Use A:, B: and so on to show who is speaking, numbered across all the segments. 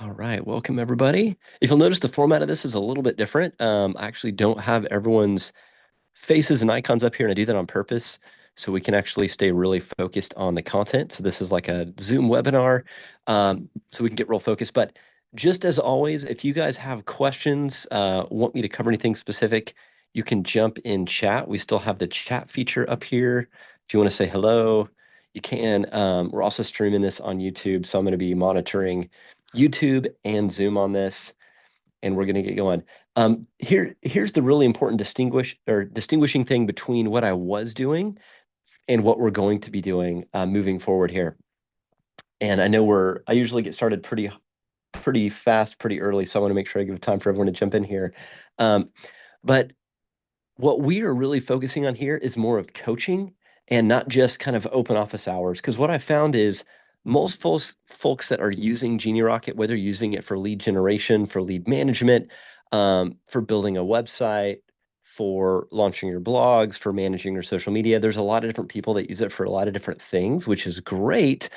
A: All right, welcome everybody. If you'll notice, the format of this is a little bit different. I actually don't have everyone's faces and icons up here, and I do that on purpose so we can actually stay really focused on the content. So this is like a Zoom webinar, so we can get real focused. But just as always, if you guys have questions, want me to cover anything specific, you can jump in chat. We still have the chat feature up here. If you want to say hello, you can. We're also streaming this on YouTube, so I'm going to be monitoring YouTube and Zoom on this, and we're going to get going. Here's the really important distinguishing thing between what I was doing and what we're going to be doing moving forward here. And I know I usually get started pretty fast, pretty early, so I want to make sure I give time for everyone to jump in here. But what we are really focusing on here is more of coaching and not just kind of open office hours. Because what I found is most folks that are using Genie Rocket, whether using it for lead generation, for lead management, for building a website, for launching your blogs, for managing your social media, there's a lot of different people that use it for a lot of different things, which is great,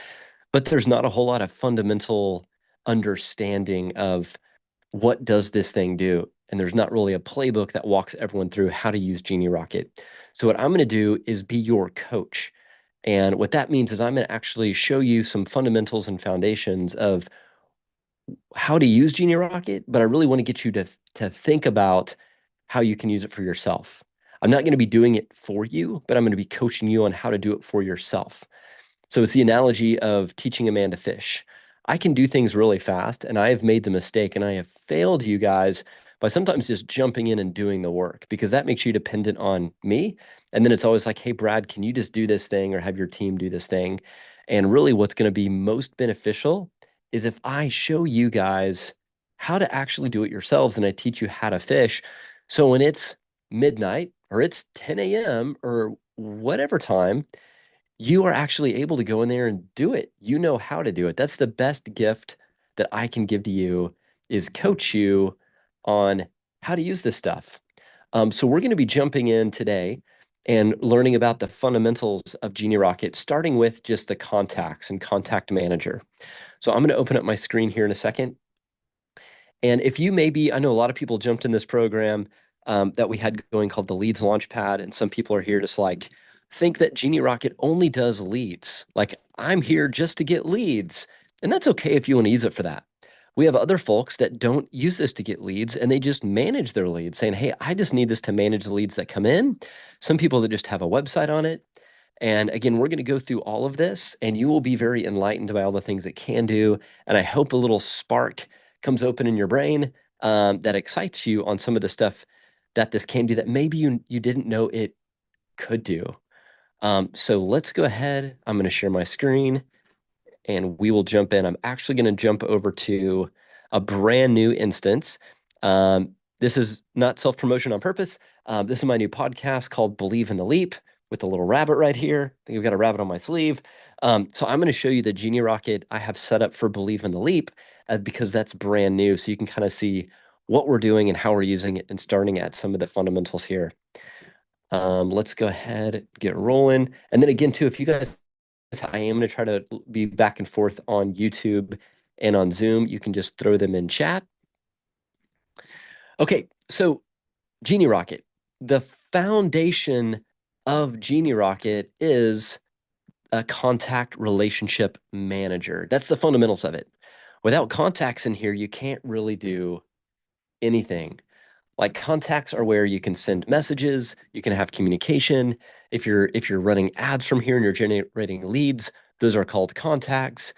A: but there's not a whole lot of fundamental understanding of what does this thing do? And there's not really a playbook that walks everyone through how to use Genie Rocket. So what I'm going to do is be your coach. And what that means is I'm going to actually show you some fundamentals and foundations of how to use Genie Rocket, but I really want to get you to think about how you can use it for yourself. I'm not going to be doing it for you, but I'm going to be coaching you on how to do it for yourself. So it's the analogy of teaching a man to fish. I can do things really fast, and I have made the mistake, and I have failed you guys by sometimes just jumping in and doing the work, because that makes you dependent on me. And then it's always like, hey, Brad, can you just do this thing or have your team do this thing? And really what's going to be most beneficial is if I show you guys how to actually do it yourselves and I teach you how to fish. So when it's midnight or it's 10 a.m. or whatever time, you are actually able to go in there and do it. You know how to do it. That's the best gift that I can give to you, is coach you on how to use this stuff. So we're going to be jumping in today and learning about the fundamentals of Genie Rocket, starting with just the contacts and contact manager. So I'm going to open up my screen here in a second. And if you maybe, I know a lot of people jumped in this program that we had going called the Leads Launchpad, and some people are here just like, think that Genie Rocket only does leads. Like, I'm here just to get leads. And that's okay if you want to use it for that. We have other folks that don't use this to get leads and they just manage their leads, saying, hey, I just need this to manage the leads that come in. Some people that just have a website on it. And again, we're going to go through all of this and you will be very enlightened by all the things it can do. And I hope a little spark comes open in your brain that excites you on some of the stuff that this can do that maybe you didn't know it could do. So let's go ahead. I'm going to share my screen and we will jump in. I'm actually going to jump over to a brand new instance. This is not self-promotion on purpose. This is my new podcast called Believe in the Leap with a little rabbit right here. I think I've got a rabbit on my sleeve. So I'm going to show you the Genie Rocket I have set up for Believe in the Leap because that's brand new. So you can kind of see what we're doing and how we're using it and starting at some of the fundamentals here. Let's go ahead, get rolling. And then again, too, if you guys, I am going to try to be back and forth on YouTube and on Zoom. You can just throw them in chat. Okay, so Genie Rocket. The foundation of Genie Rocket is a contact relationship manager. That's the fundamentals of it. Without contacts in here, you can't really do anything. Like, contacts are where you can send messages, you can have communication. If you're running ads from here and you're generating leads, those are called contacts.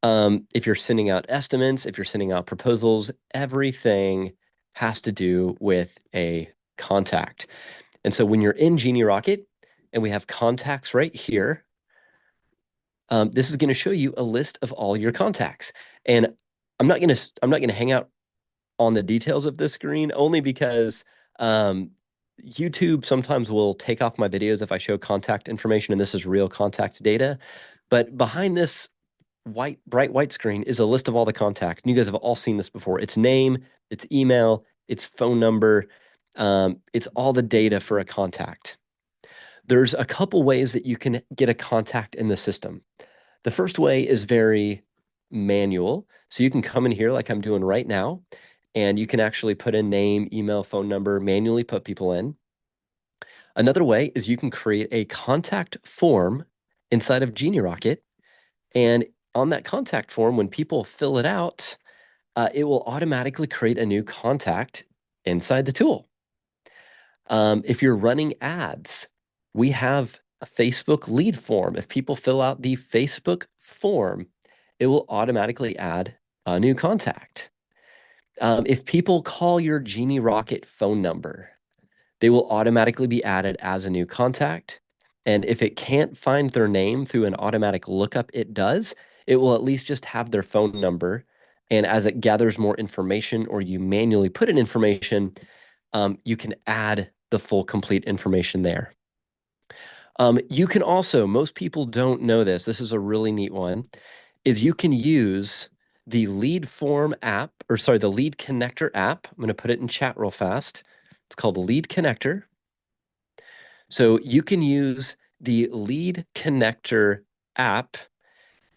A: If you're sending out estimates, if you're sending out proposals, everything has to do with a contact. And so when you're in Genie Rocket and we have contacts right here, this is going to show you a list of all your contacts. And I'm not going to hang out on the details of this screen, only because YouTube sometimes will take off my videos if I show contact information, and this is real contact data. But behind this bright white screen is a list of all the contacts. And you guys have all seen this before. It's name, it's email, it's phone number, it's all the data for a contact. There's a couple ways that you can get a contact in the system. The first way is very manual. So you can come in here like I'm doing right now, and you can actually put in name, email, phone number, manually put people in. Another way is you can create a contact form inside of Genie Rocket. And on that contact form, when people fill it out, it will automatically create a new contact inside the tool. If you're running ads, we have a Facebook lead form. If people fill out the Facebook form, it will automatically add a new contact. If people call your Genie Rocket phone number, they will automatically be added as a new contact. And if it can't find their name through an automatic lookup, it does. It will at least just have their phone number. And as it gathers more information or you manually put in information, you can add the full complete information there. You can also, most people don't know this, this is a really neat one, is you can use the lead form app, or sorry, the lead connector app. I'm going to put it in chat real fast. It's called Lead Connector. So you can use the Lead Connector app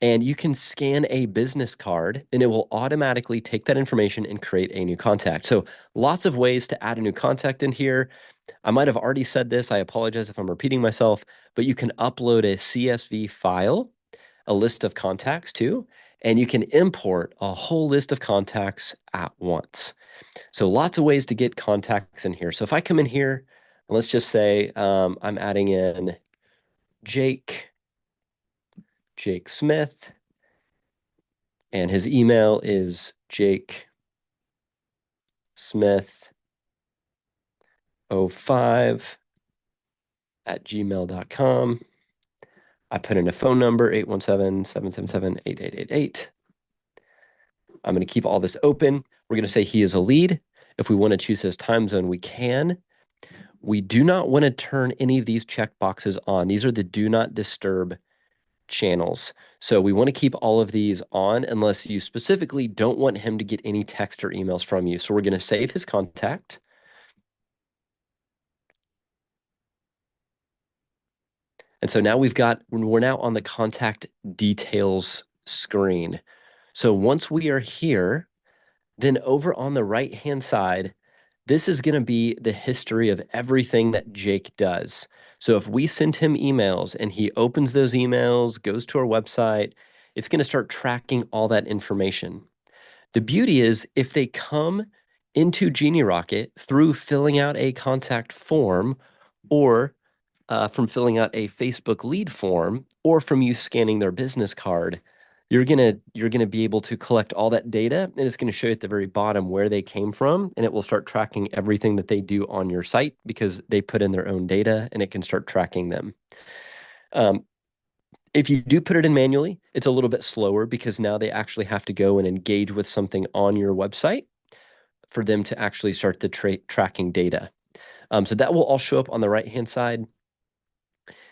A: and you can scan a business card and it will automatically take that information and create a new contact. So lots of ways to add a new contact in here. I might have already said this. I apologize if I'm repeating myself, but you can upload a CSV file, a list of contacts too, and you can import a whole list of contacts at once. So lots of ways to get contacts in here. So if I come in here, let's just say I'm adding in Jake Smith, and his email is jakesmith05@gmail.com. I put in a phone number, 817-777-8888. I'm going to keep all this open. We're going to say he is a lead. If we want to choose his time zone, we can. We do not want to turn any of these checkboxes on. These are the do not disturb channels. So we want to keep all of these on unless you specifically don't want him to get any text or emails from you. So we're going to save his contact. And so now we're now on the contact details screen. So once we are here, then over on the right-hand side, this is going to be the history of everything that Jake does. So if we send him emails and he opens those emails, goes to our website, it's going to start tracking all that information. The beauty is if they come into Genie Rocket through filling out a contact form or from filling out a Facebook lead form or from you scanning their business card, you're gonna be able to collect all that data, and it's gonna show you at the very bottom where they came from, and it will start tracking everything that they do on your site because they put in their own data, and it can start tracking them. If you do put it in manually, it's a little bit slower because now they actually have to go and engage with something on your website for them to actually start the tracking data. So that will all show up on the right-hand side.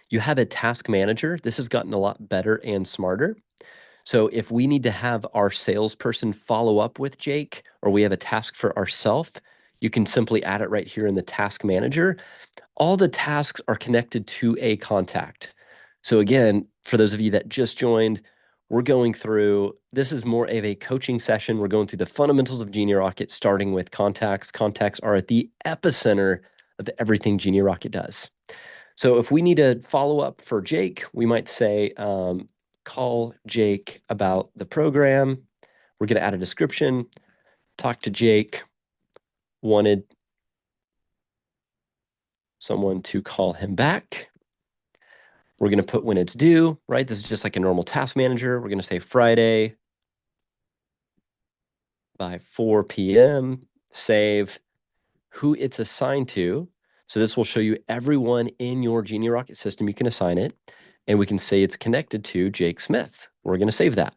A: You have a task manager. This has gotten a lot better and smarter. So if we need to have our salesperson follow up with Jake, or we have a task for ourselves, you can simply add it right here in the task manager. All the tasks are connected to a contact. So again, for those of you that just joined, we're going through, this is more of a coaching session. We're going through the fundamentals of Genie Rocket, starting with contacts. Contacts are at the epicenter of everything Genie Rocket does. So if we need to follow up for Jake, we might say, call Jake about the program. We're going to add a description, talk to Jake, wanted someone to call him back. We're going to put when it's due, right? This is just like a normal task manager. We're going to say Friday by 4 p.m., save who it's assigned to. So this will show you everyone in your Genie Rocket system. You can assign it, and we can say it's connected to Jake Smith. We're going to save that.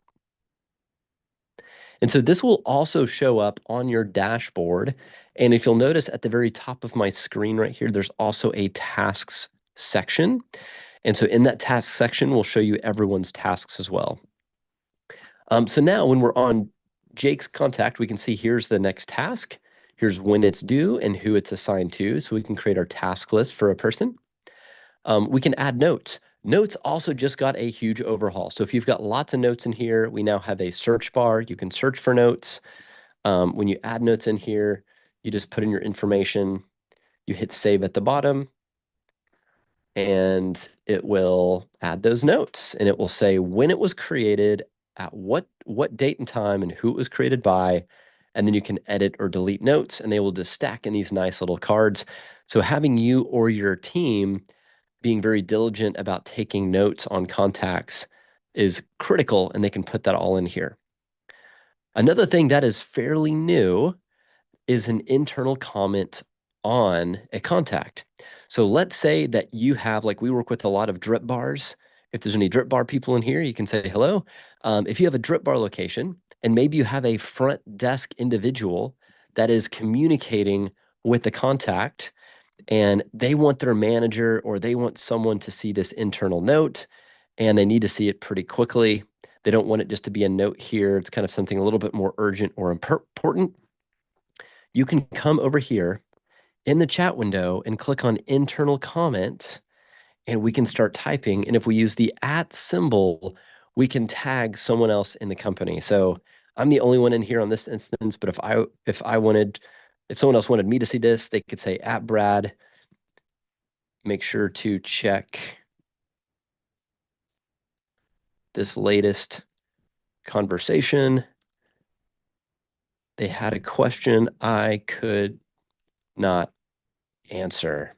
A: And so this will also show up on your dashboard. And if you'll notice at the very top of my screen right here, there's also a tasks section. And so in that task section, we'll show you everyone's tasks as well. So now when we're on Jake's contact, we can see here's the next task. Here's when it's due and who it's assigned to. So we can create our task list for a person. We can add notes. Notes also just got a huge overhaul. So if you've got lots of notes in here, we now have a search bar. You can search for notes. When you add notes in here, you just put in your information, you hit save at the bottom, and it will add those notes, and it will say when it was created, at what date and time, and who it was created by, and then you can edit or delete notes, and they will just stack in these nice little cards. So having you or your team being very diligent about taking notes on contacts is critical, and they can put that all in here. Another thing that is fairly new is an internal comment on a contact. So let's say that you have, like we work with a lot of drip bars. If there's any drip bar people in here, you can say hello. If you have a drip bar location and maybe you have a front desk individual that is communicating with the contact and they want their manager or they want someone to see this internal note and they need to see it pretty quickly. They don't want it just to be a note here. It's kind of something a little bit more urgent or important. You can come over here in the chat window and click on internal comment and we can start typing. And if we use the @ symbol, we can tag someone else in the company. So I'm the only one in here on this instance, but if someone else wanted me to see this, they could say @Brad. Make sure to check this latest conversation. They had a question I could not answer.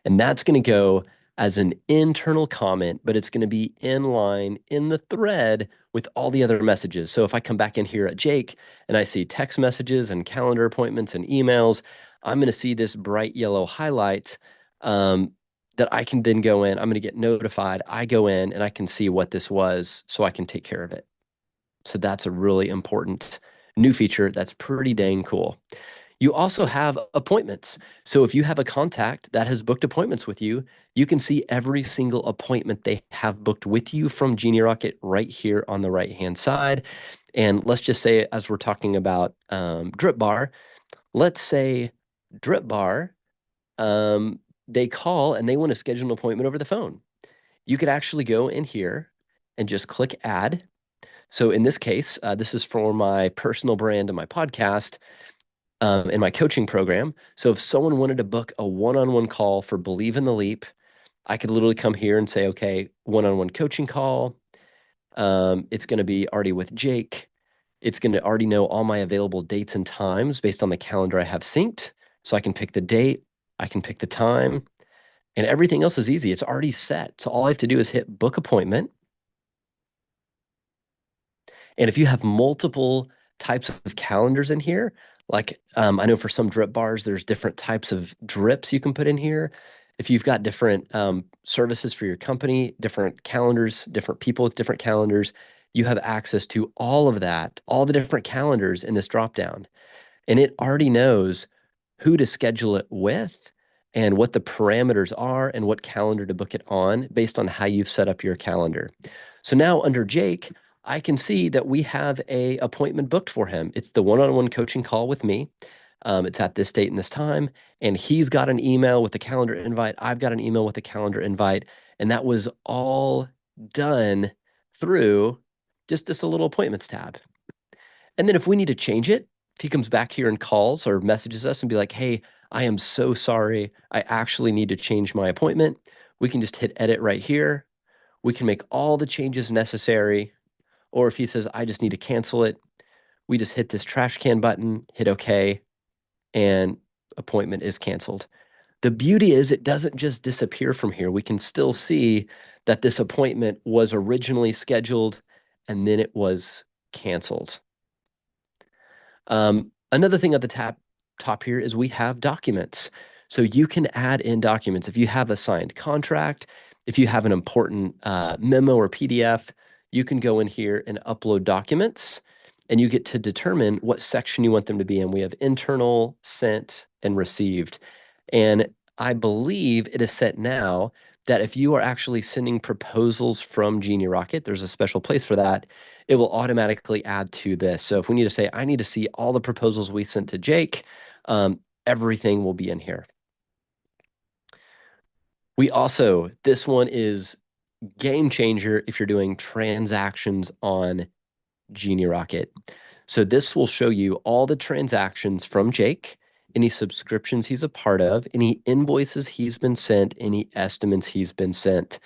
A: And that's going to go as an internal comment, but it's going to be in line in the thread with all the other messages. So if I come back in here at Jake and I see text messages and calendar appointments and emails, I'm going to see this bright yellow highlight that I can then go in. I'm going to get notified. I go in and I can see what this was so I can take care of it. So that's a really important new feature that's pretty dang cool. You also have appointments. So if you have a contact that has booked appointments with you, you can see every single appointment they have booked with you from Genie Rocket right here on the right-hand side. And let's just say, as we're talking about Drip Bar, let's say Drip Bar, they call and they want to schedule an appointment over the phone. You could actually go in here and just click add. So in this case, this is for my personal brand and my podcast. In my coaching program. So if someone wanted to book a one-on-one call for Believe in the Leap, I could literally come here and say, okay, one-on-one coaching call. It's going to be already with Jake. It's going to already know all my available dates and times based on the calendar I have synced. So I can pick the date, I can pick the time, and everything else is easy. It's already set. So all I have to do is hit book appointment. And if you have multiple types of calendars in here, like I know for some drip bars, there's different types of drips you can put in here. If you've got different services for your company, different calendars, different people with different calendars, you have access to all of that, all the different calendars in this dropdown. And it already knows who to schedule it with and what the parameters are and what calendar to book it on based on how you've set up your calendar. So now under Jake, I can see that we have a appointment booked for him. It's the one-on-one coaching call with me. It's at this date and this time, and he's got an email with a calendar invite. I've got an email with a calendar invite, and that was all done through just this little appointments tab. And then if we need to change it, if he comes back here and calls or messages us and be like, hey, I am so sorry, I actually need to change my appointment, we can just hit edit right here. We can make all the changes necessary. Or if he says, I just need to cancel it, we just hit this trash can button, hit OK, and appointment is canceled. The beauty is it doesn't just disappear from here. We can still see that this appointment was originally scheduled and then it was canceled. Another thing at the top here is we have documents. So you can add in documents. If you have a signed contract, if you have an important memo or PDF, you can go in here and upload documents and you get to determine what section you want them to be in. We have internal, sent, and received. And I believe it is set now that if you are actually sending proposals from Genie Rocket, there's a special place for that, it will automatically add to this. So if we need to say, I need to see all the proposals we sent to Jake, everything will be in here. We also, this one is game changer if you're doing transactions on Genie Rocket. So this will show you all the transactions from Jake, any subscriptions he's a part of, any invoices he's been sent, any estimates he's been sent.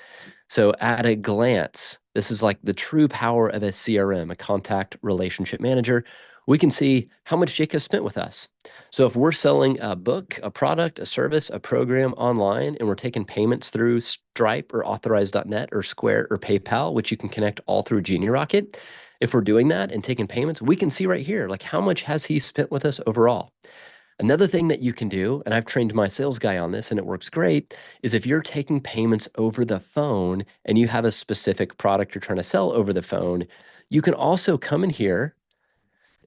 A: So at a glance, this is like the true power of a CRM, a contact relationship manager. We can see how much Jake has spent with us. So if we're selling a book, a product, a service, a program online, and we're taking payments through Stripe or Authorize.net or Square or PayPal, which you can connect all through Genie Rocket, if we're doing that and taking payments, we can see right here, like how much has he spent with us overall. Another thing that you can do, and I've trained my sales guy on this and it works great, is if you're taking payments over the phone and you have a specific product you're trying to sell over the phone, you can also come in here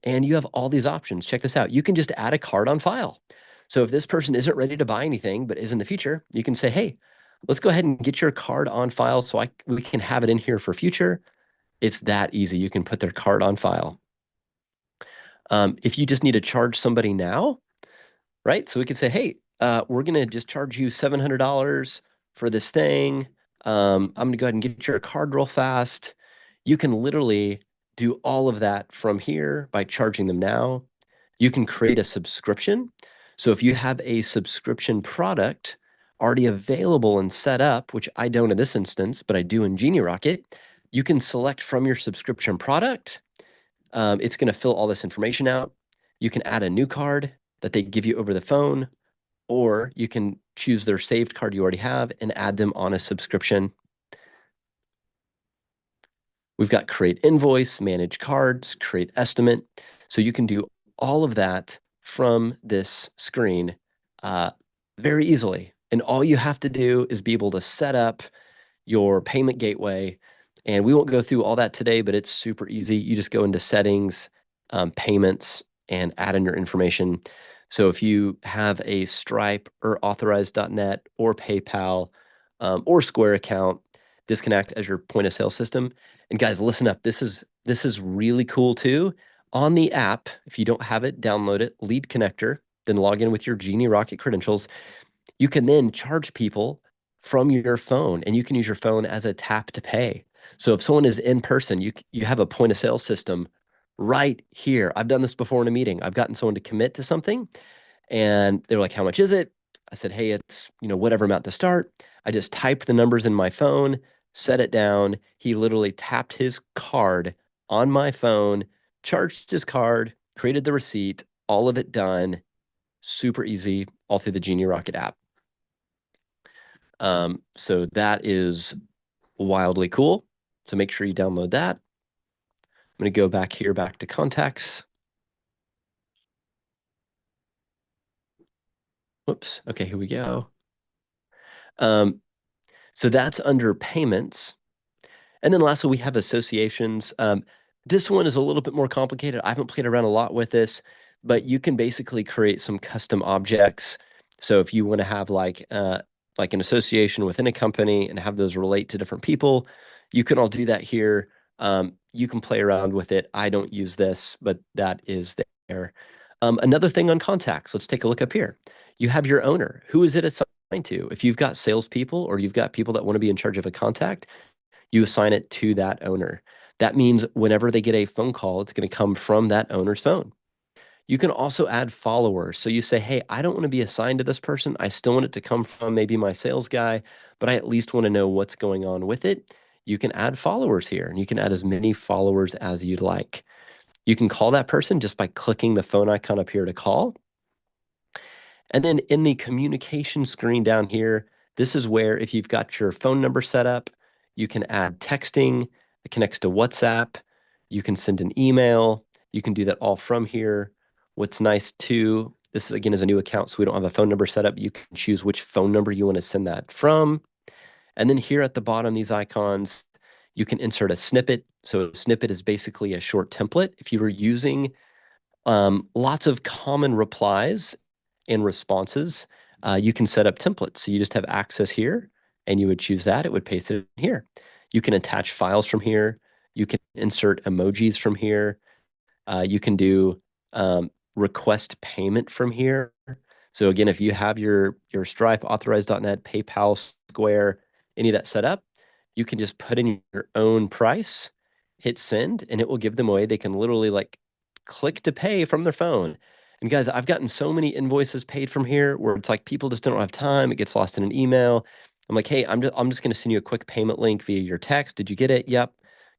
A: and you have all these options. Check this out. You can just add a card on file. So if this person isn't ready to buy anything but is in the future, you can say, hey, let's go ahead and get your card on file so we can have it in here for future. It's that easy. You can put their card on file. If you just need to charge somebody now, right? So we could say, hey, we're going to just charge you $700 for this thing. I'm going to go ahead and get your card real fast. You can literally do all of that from here by charging them now. You can create a subscription. So if you have a subscription product already available and set up, which I don't in this instance, but I do in Genie Rocket, you can select from your subscription product. It's going to fill all this information out. You can add a new card that they give you over the phone, or you can choose their saved card you already have and add them on a subscription. We've got create invoice, manage cards, create estimate. So you can do all of that from this screen very easily. And all you have to do is be able to set up your payment gateway. And we won't go through all that today, but it's super easy. You just go into settings, payments, and add in your information. So if you have a Stripe or Authorize.net or PayPal or Square account, this can act as your point of sale system. And guys, listen up. This is really cool too. On the app, if you don't have it, download it, Lead Connector, then log in with your Genie Rocket credentials. You can then charge people from your phone, and you can use your phone as a tap to pay. So if someone is in person, you have a point of sale system right here. I've done this before in a meeting. I've gotten someone to commit to something and they're like, how much is it? I said, hey, it's, whatever amount to start. I just typed the numbers in my phone, set it down. He literally tapped his card on my phone, charged his card, created the receipt, all of it done. Super easy, all through the Genie Rocket app. So that is wildly cool. So make sure you download that. I'm going to go back here, back to contacts. Whoops. Okay, here we go. So that's under payments. And then lastly, we have associations. This one is a little bit more complicated. I haven't played around a lot with this, but you can basically create some custom objects. So if you want to have like an association within a company and have those relate to different people, you can all do that here. You can play around with it. I don't use this, but that is there. Another thing on contacts, let's take a look up here. You have your owner. Who is it assigned to? If you've got salespeople or you've got people that want to be in charge of a contact, you assign it to that owner. That means whenever they get a phone call, it's going to come from that owner's phone. You can also add followers. So you say, hey, I don't want to be assigned to this person. I still want it to come from maybe my sales guy, but I at least want to know what's going on with it. You can add followers here, and you can add as many followers as you'd like. You can call that person just by clicking the phone icon up here to call. And then in the communication screen down here, this is where if you've got your phone number set up, you can add texting. It connects to WhatsApp. You can send an email. You can do that all from here. What's nice too, this again is a new account, so we don't have a phone number set up. You can choose which phone number you want to send that from. And then here at the bottom, these icons, you can insert a snippet. So a snippet is basically a short template. If you were using lots of common replies and responses, you can set up templates. So you just have access here and you would choose that. It would paste it in here. You can attach files from here. You can insert emojis from here. You can do request payment from here. So again, if you have your Stripe, Authorize.net, PayPal, Square, any of that set up, you can just put in your own price, hit send, and it will give them away. They can literally like click to pay from their phone. And guys, I've gotten so many invoices paid from here where it's like people just don't have time. It gets lost in an email. I'm like, hey, I'm just going to send you a quick payment link via your text. Did you get it? Yep.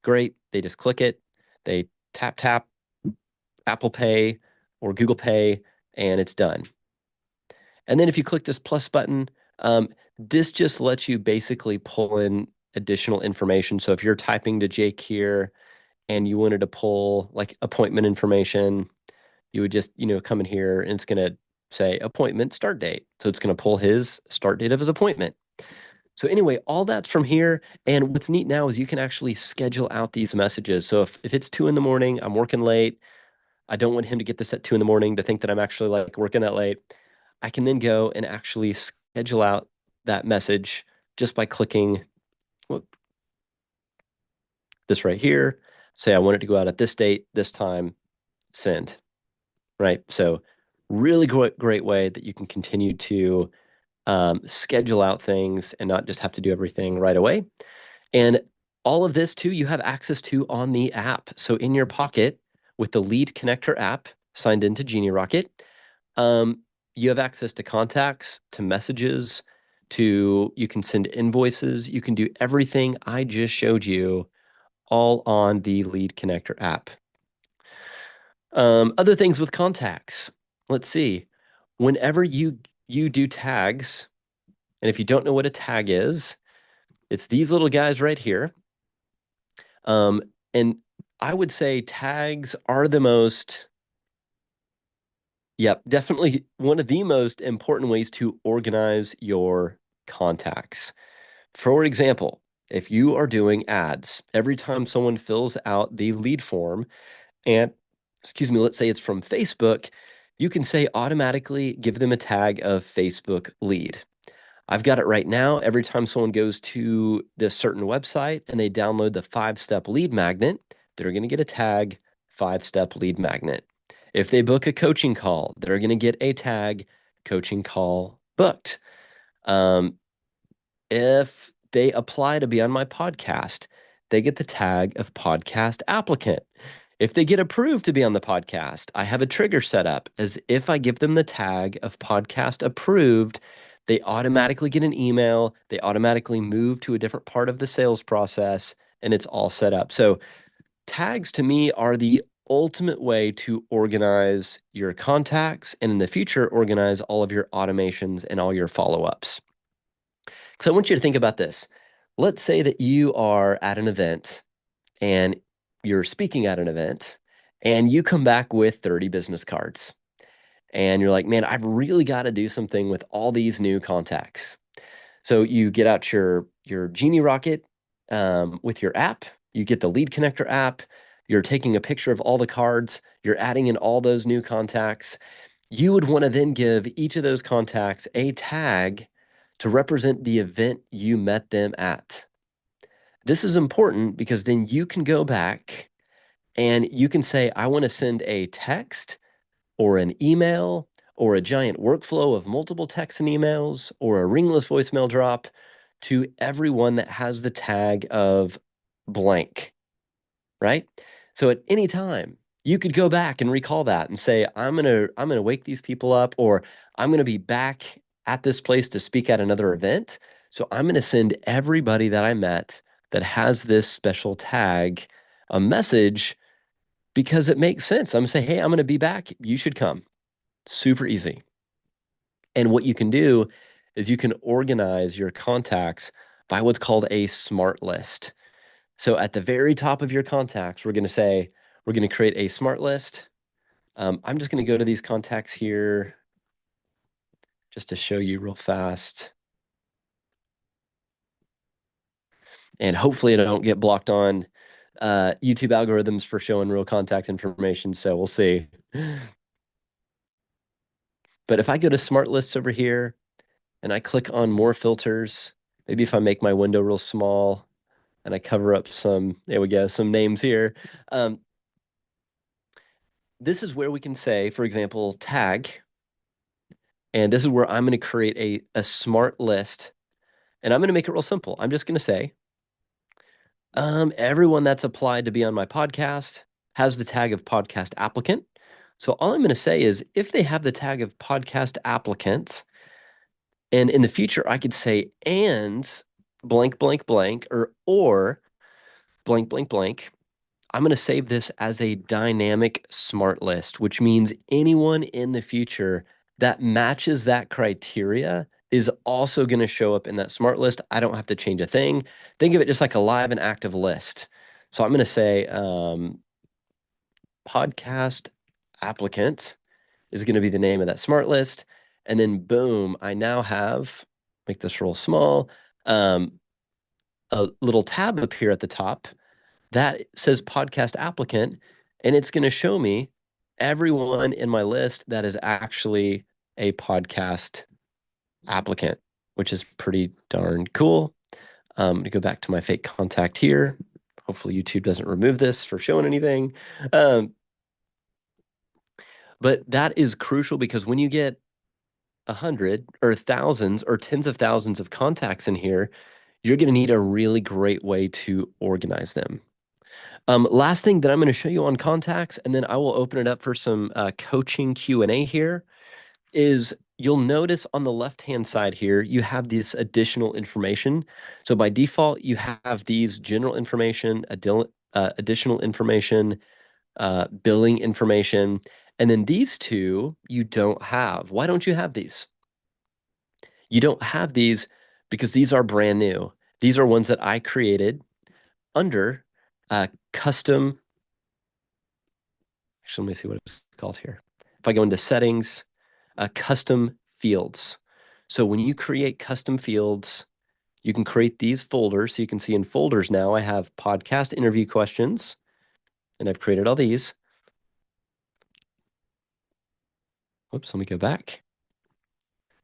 A: Great. They just click it. They tap Apple Pay or Google Pay, and it's done. And then if you click this plus button, this just lets you basically pull in additional information. So if you're typing to Jake here and you wanted to pull like appointment information, you would just, come in here and it's going to say appointment start date. So it's going to pull his start date of his appointment. So anyway, all that's from here. And what's neat now is you can actually schedule out these messages. So if it's 2 in the morning, I'm working late, I don't want him to get this at 2 in the morning to think that I'm actually like working that late. I can then go and actually schedule out that message just by clicking this right here. Say I want it to go out at this date, this time, send, right? So really great way that you can continue to schedule out things and not just have to do everything right away. And all of this too, you have access to on the app. So in your pocket with the Lead Connector app signed into Genie Rocket, you have access to contacts, to messages, you can send invoices, you can do everything I just showed you all on the Lead Connector app. Other things with contacts. Let's see. Whenever you do tags, and if you don't know what a tag is, it's these little guys right here. And I would say tags are definitely one of the most important ways to organize your contacts. For example, if you are doing ads, every time someone fills out the lead form, and let's say it's from Facebook, you can say automatically give them a tag of Facebook lead. I've got it right now. Every time someone goes to this certain website and they download the 5-step lead magnet, they're going to get a tag 5-step lead magnet. If they book a coaching call, they're going to get a tag coaching call booked. If they apply to be on my podcast, they get the tag of podcast applicant. If they get approved to be on the podcast, I have a trigger set up as if I give them the tag of podcast approved, they automatically get an email, they automatically move to a different part of the sales process, and it's all set up. So tags to me are the ultimate way to organize your contacts and in the future, organize all of your automations and all your follow-ups. So I want you to think about this. Let's say that you are at an event and you're speaking at an event and you come back with 30 business cards and you're like, man, I've really got to do something with all these new contacts. So you get out your Genie Rocket with your app, you get the Lead Connector app, you're taking a picture of all the cards, you're adding in all those new contacts. You would want to then give each of those contacts a tag to represent the event you met them at. This is important because then you can go back and you can say, I want to send a text or an email or a giant workflow of multiple texts and emails or a ringless voicemail drop to everyone that has the tag of blank, right? So at any time, you could go back and recall that and say, I'm gonna wake these people up, or I'm gonna be back at this place to speak at another event. So I'm gonna send everybody that I met that has this special tag a message because it makes sense. I'm gonna say, hey, I'm gonna be back. You should come. Super easy. And what you can do is you can organize your contacts by what's called a smart list. So at the very top of your contacts, we're going to create a smart list. I'm just going to go to these contacts here just to show you real fast. And hopefully I don't get blocked on YouTube algorithms for showing real contact information. So we'll see. But if I go to smart lists over here and I click on more filters, maybe if I make my window real small and I cover up there we go, some names here. This is where we can say, for example, tag, And this is where I'm going to create a smart list, and I'm going to make it real simple. I'm just going to say, everyone that's applied to be on my podcast has the tag of podcast applicant. So all I'm going to say is if they have the tag of podcast applicant, and in the future I could say and blank blank blank or blank blank blank. I'm going to save this as a dynamic smart list, which means anyone in the future that matches that criteria is also going to show up in that smart list. I don't have to change a thing. Think of it just like a live and active list. So I'm going to say podcast applicant is going to be the name of that smart list. And then boom, I now have, make this real small, a little tab up here at the top that says podcast applicant, and it's going to show me everyone in my list that is actually a podcast applicant, which is pretty darn cool. I'm going to go back to my fake contact here. Hopefully YouTube doesn't remove this for showing anything. But that is crucial because when you get 100 or thousands or tens of thousands of contacts in here, you're going to need a really great way to organize them. Last thing that I'm going to show you on contacts, and then I will open it up for some coaching Q&A here, is you'll notice on the left-hand side here, you have this additional information. So by default, you have these general information, additional information, billing information, and then these two you don't have. Why don't you have these? You don't have these because these are brand new. These are ones that I created under custom. Actually, let me see what it's called here. If I go into settings, custom fields. So when you create custom fields, you can create these folders. So you can see in folders now, I have podcast interview questions, and I've created all these. Whoops, let me go back.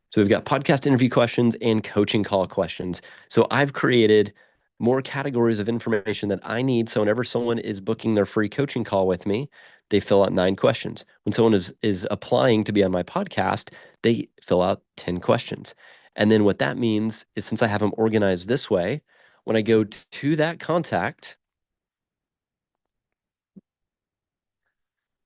A: So we've got podcast interview questions and coaching call questions. So I've created more categories of information that I need. So whenever someone is booking their free coaching call with me, they fill out 9 questions. When someone is applying to be on my podcast, they fill out 10 questions. And then what that means is since I have them organized this way, when I go to that contact,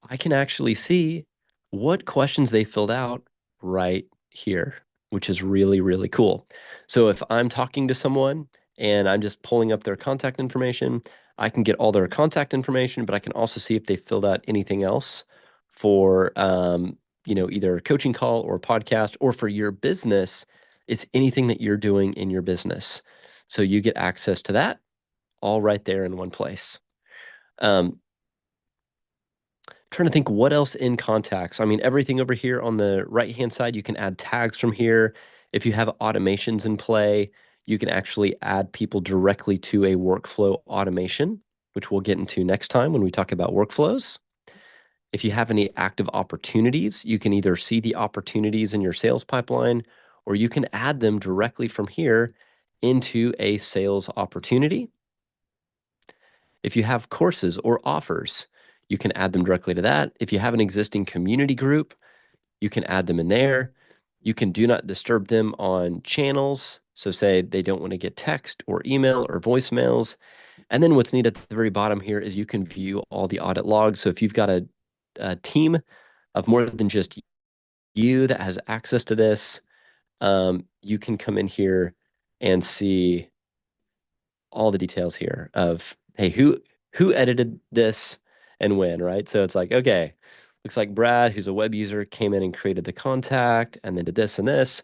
A: I can actually see what questions they filled out right here, which is really, really cool. So if I'm talking to someone and I'm just pulling up their contact information, I can get all their contact information, but I can also see if they filled out anything else for, either a coaching call or a podcast, or for your business. It's anything that you're doing in your business. So you get access to that all right there in one place. Trying to think what else in contacts. I mean, everything over here on the right-hand side, you can add tags from here. If you have automations in play, you can actually add people directly to a workflow automation, which we'll get into next time when we talk about workflows. If you have any active opportunities, you can either see the opportunities in your sales pipeline, or you can add them directly from here into a sales opportunity. If you have courses or offers, you can add them directly to that. If you have an existing community group, you can add them in there. You can do not disturb them on channels. So say they don't want to get text or email or voicemails. And then what's neat at the very bottom here is you can view all the audit logs. So if you've got a team of more than just you that has access to this, you can come in here and see all the details here of, hey, who edited this and when, right? So it's like, okay, looks like Brad, who's a web user, came in and created the contact and then did this and this.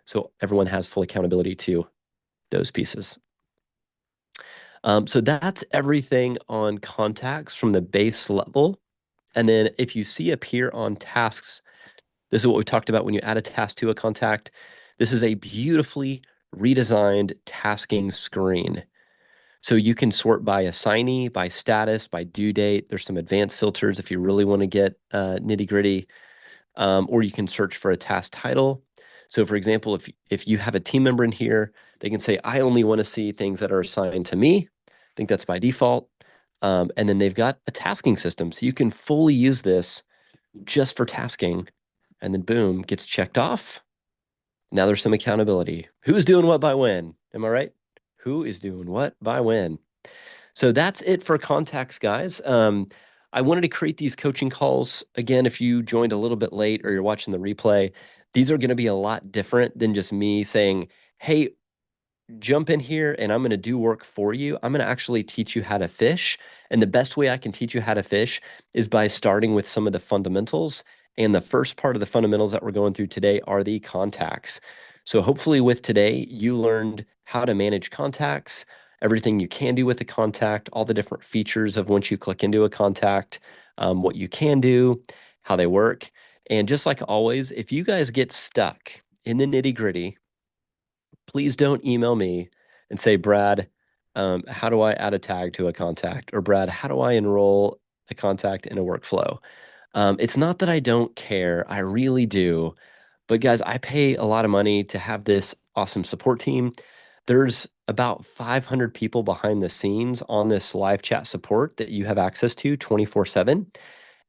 A: So everyone has full accountability to those pieces. So that's everything on contacts from the base level. And then if you see up here on tasks, this is what we talked about when you add a task to a contact. This is a beautifully redesigned tasking screen. So you can sort by assignee, by status, by due date. There's some advanced filters if you really want to get nitty gritty, or you can search for a task title. So for example, if you have a team member in here, they can say, I only want to see things that are assigned to me. I think that's by default. And then they've got a tasking system. So you can fully use this just for tasking, and then boom, gets checked off. Now there's some accountability. Who's doing what by when? Am I right? Who is doing what by when? So that's it for contacts, guys. I wanted to create these coaching calls. Again, if you joined a little bit late or you're watching the replay, these are going to be a lot different than just me saying, hey, jump in here and I'm going to do work for you. I'm going to actually teach you how to fish. And the best way I can teach you how to fish is by starting with some of the fundamentals. And the first part of the fundamentals that we're going through today are the contacts. So hopefully with today, you learned how to manage contacts, everything you can do with a contact, all the different features of once you click into a contact, what you can do, how they work. And just like always, if you guys get stuck in the nitty gritty, please don't email me and say, Brad, how do I add a tag to a contact? Or Brad, how do I enroll a contact in a workflow? It's not that I don't care. I really do. But guys, I pay a lot of money to have this awesome support team. There's about 500 people behind the scenes on this live chat support that you have access to 24/7,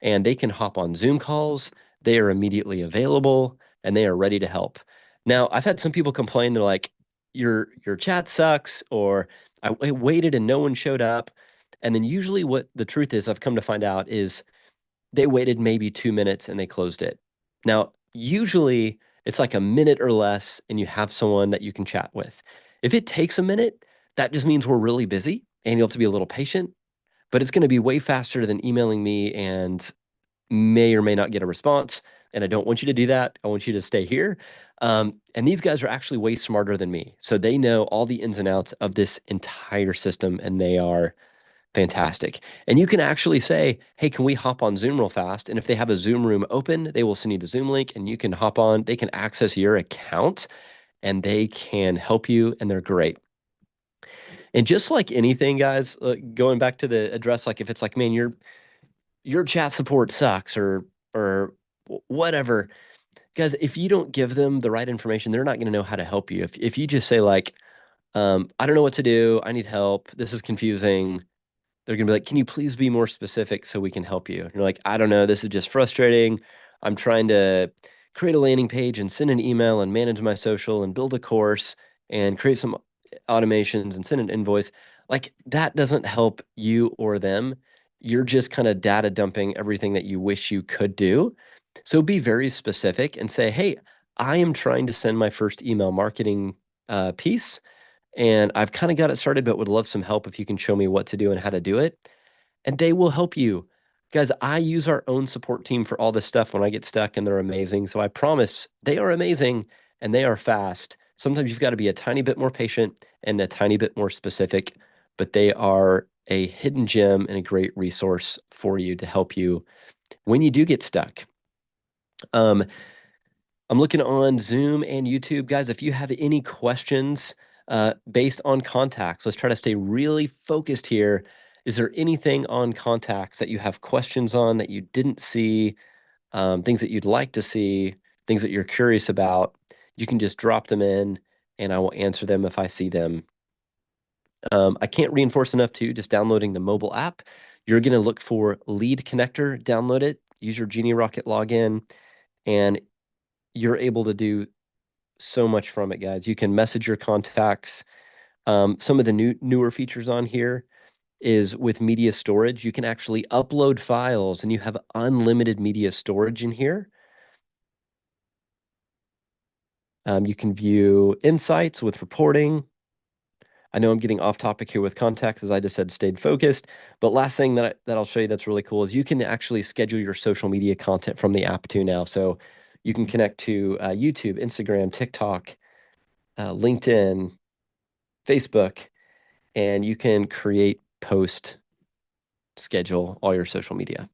A: and they can hop on Zoom calls. They are immediately available and they are ready to help. Now, I've had some people complain. They're like, your chat sucks, or I waited and no one showed up. And then usually what the truth is, I've come to find out, is they waited maybe 2 minutes and they closed it. Now, usually it's like a minute or less and you have someone that you can chat with. If it takes a minute, that just means we're really busy and you'll have to be a little patient, but it's going to be way faster than emailing me and may or may not get a response. And I don't want you to do that. I want you to stay here. And these guys are actually way smarter than me. So they know all the ins and outs of this entire system and they are fantastic. And you can actually say, hey, can we hop on Zoom real fast? And if they have a Zoom room open, they will send you the Zoom link and you can hop on. They can access your account and they can help you. And they're great. And just like anything, guys, going back to the address, like if it's like, man, your chat support sucks or whatever, guys, if you don't give them the right information, they're not going to know how to help you. If you just say like, I don't know what to do, I need help, this is confusing, they're gonna be like, can you please be more specific so we can help you? And you're like, I don't know, this is just frustrating. I'm trying to create a landing page and send an email and manage my social and build a course and create some automations and send an invoice. Like that doesn't help you or them. You're just kind of data dumping everything that you wish you could do. So be very specific and say, hey, I am trying to send my first email marketing piece and I've kind of got it started, but would love some help if you can show me what to do and how to do it. And they will help you. Guys, I use our own support team for all this stuff when I get stuck, and they're amazing. So I promise they are amazing and they are fast. Sometimes you've got to be a tiny bit more patient and a tiny bit more specific, but they are a hidden gem and a great resource for you to help you when you do get stuck. I'm looking on Zoom and YouTube. Guys, if you have any questions based on contacts, let's try to stay really focused here. Is there anything on contacts that you have questions on that you didn't see, things that you'd like to see, things that you're curious about? You can just drop them in and I will answer them if I see them. I can't reinforce enough too, just downloading the mobile app. You're going to look for Lead Connector, download it, use your Genie Rocket login, and you're able to do so much from it, guys. You can message your contacts. Some of the newer features on here is with media storage. You can actually upload files and you have unlimited media storage in here. You can view insights with reporting. I know I'm getting off topic here with contacts, as I just said, stayed focused. But last thing that I'll show you that's really cool is you can actually schedule your social media content from the app too now. So you can connect to YouTube, Instagram, TikTok, LinkedIn, Facebook, and you can create, post, schedule all your social media.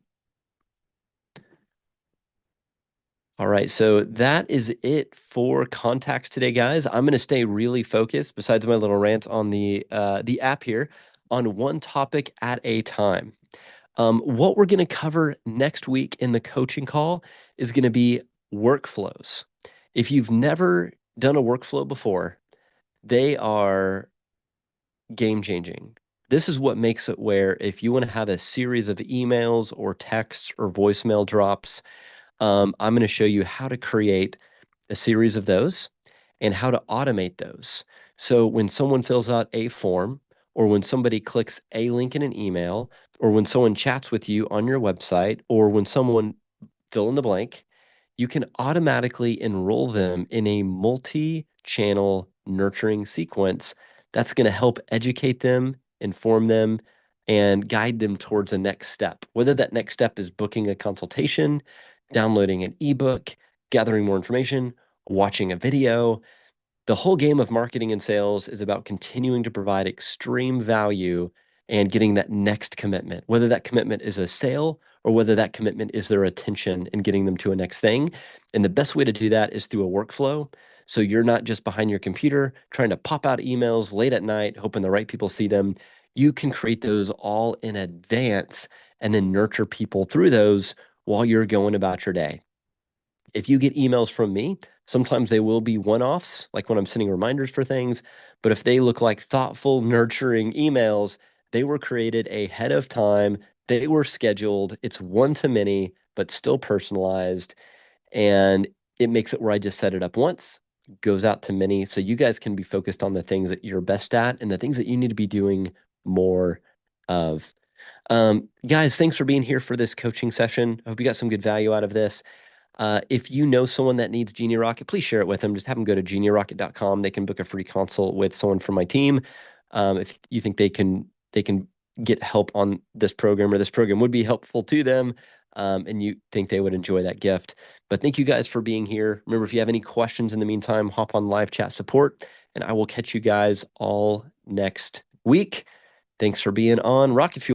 A: All right, so that is it for contacts today, guys. I'm going to stay really focused, besides my little rant on the app here, on one topic at a time. What we're going to cover next week in the coaching call is going to be workflows. If you've never done a workflow before, they are game changing. This is what makes it where if you want to have a series of emails or texts or voicemail drops, I'm going to show you how to create a series of those. and how to automate those. So when someone fills out a form, or when somebody clicks a link in an email, or when someone chats with you on your website, or when someone fill in the blank, you can automatically enroll them in a multi-channel nurturing sequence that's going to help educate them, inform them, and guide them towards a next step. Whether that next step is booking a consultation, downloading an ebook, gathering more information, watching a video. The whole game of marketing and sales is about continuing to provide extreme value and getting that next commitment, whether that commitment is a sale or whether that commitment is their attention and getting them to a next thing. And the best way to do that is through a workflow. So you're not just behind your computer trying to pop out emails late at night, hoping the right people see them. You can create those all in advance and then nurture people through those while you're going about your day. If you get emails from me, sometimes they will be one-offs, like when I'm sending reminders for things. But if they look like thoughtful, nurturing emails, they were created ahead of time. They were scheduled. It's one to many, but still personalized. And it makes it where I just set it up once, goes out to many. So you guys can be focused on the things that you're best at and the things that you need to be doing more of. Guys, thanks for being here for this coaching session. I hope you got some good value out of this. If you know someone that needs Genie Rocket, please share it with them. Just have them go to genierocket.com. They can book a free consult with someone from my team. If you think they can get help on this program, or this program would be helpful to them, and you think they would enjoy that gift. But thank you guys for being here. Remember, if you have any questions in the meantime, hop on live chat support, and I will catch you guys all next week. Thanks for being on Rocket Fuel.